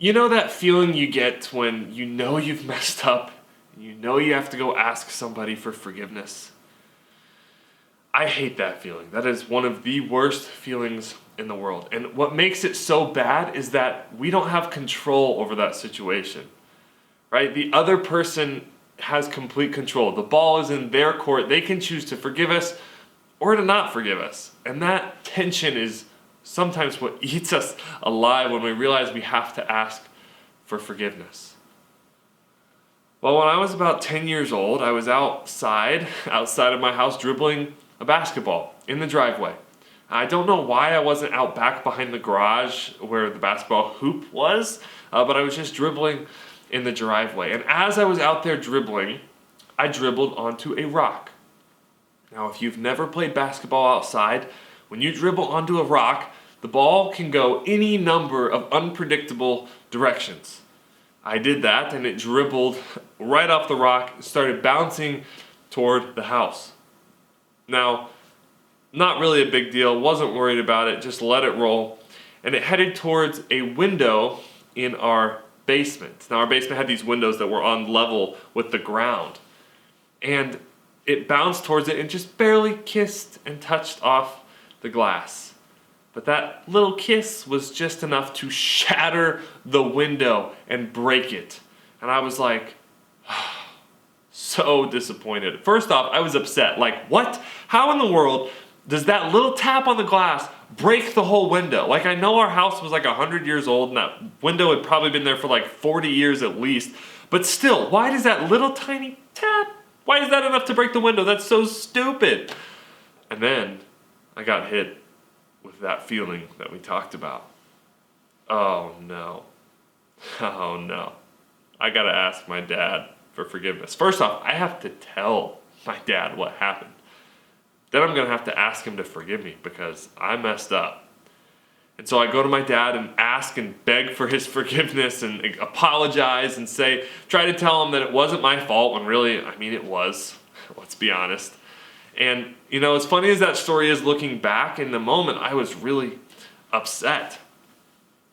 You know that feeling you get when you know you've messed up, and you know you have to go ask somebody for forgiveness? I hate that feeling. That is one of the worst feelings in the world. And what makes it so bad is that we don't have control over that situation, right? The other person has complete control. The ball is in their court. They can choose to forgive us or to not forgive us. And that tension is sometimes what eats us alive when we realize we have to ask for forgiveness. Well, when I was about 10 years old, I was outside of my house dribbling a basketball in the driveway. I don't know why I wasn't out back behind the garage where the basketball hoop was, but I was just dribbling in the driveway. And as I was out there dribbling, I dribbled onto a rock. Now, if you've never played basketball outside, when you dribble onto a rock, the ball can go any number of unpredictable directions. I did that, and it dribbled right off the rock and started bouncing toward the house. Now, not really a big deal, wasn't worried about it, just let it roll. And it headed towards a window in our basement. Now, our basement had these windows that were on level with the ground. And it bounced towards it and just barely kissed and touched off the glass. But that little kiss was just enough to shatter the window and break it. And I was like, so disappointed. First off, I was upset. Like, what? How in the world does that little tap on the glass break the whole window? Like, I know our house was like 100 years old and that window had probably been there for like 40 years at least. But still, why does that little tiny tap, why is that enough to break the window? That's so stupid. And then I got hit with that feeling that we talked about. Oh no. Oh no. I gotta ask my dad for forgiveness. First off, I have to tell my dad what happened. Then I'm gonna have to ask him to forgive me because I messed up. And so I go to my dad and ask and beg for his forgiveness and apologize and try to tell him that it wasn't my fault when really, I mean, it was. Let's be honest. And, you know, as funny as that story is looking back, in the moment, I was really upset.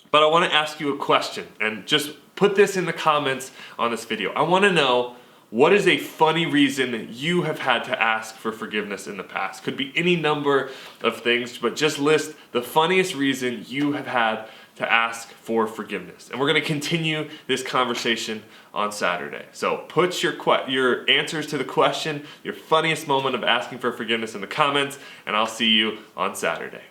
But I want to ask you a question, and just put this in the comments on this video. I want to know, what is a funny reason that you have had to ask for forgiveness in the past? Could be any number of things, but just list the funniest reason you have had to ask for forgiveness. And we're going to continue this conversation on Saturday. So put your answers to the question, your funniest moment of asking for forgiveness in the comments, and I'll see you on Saturday.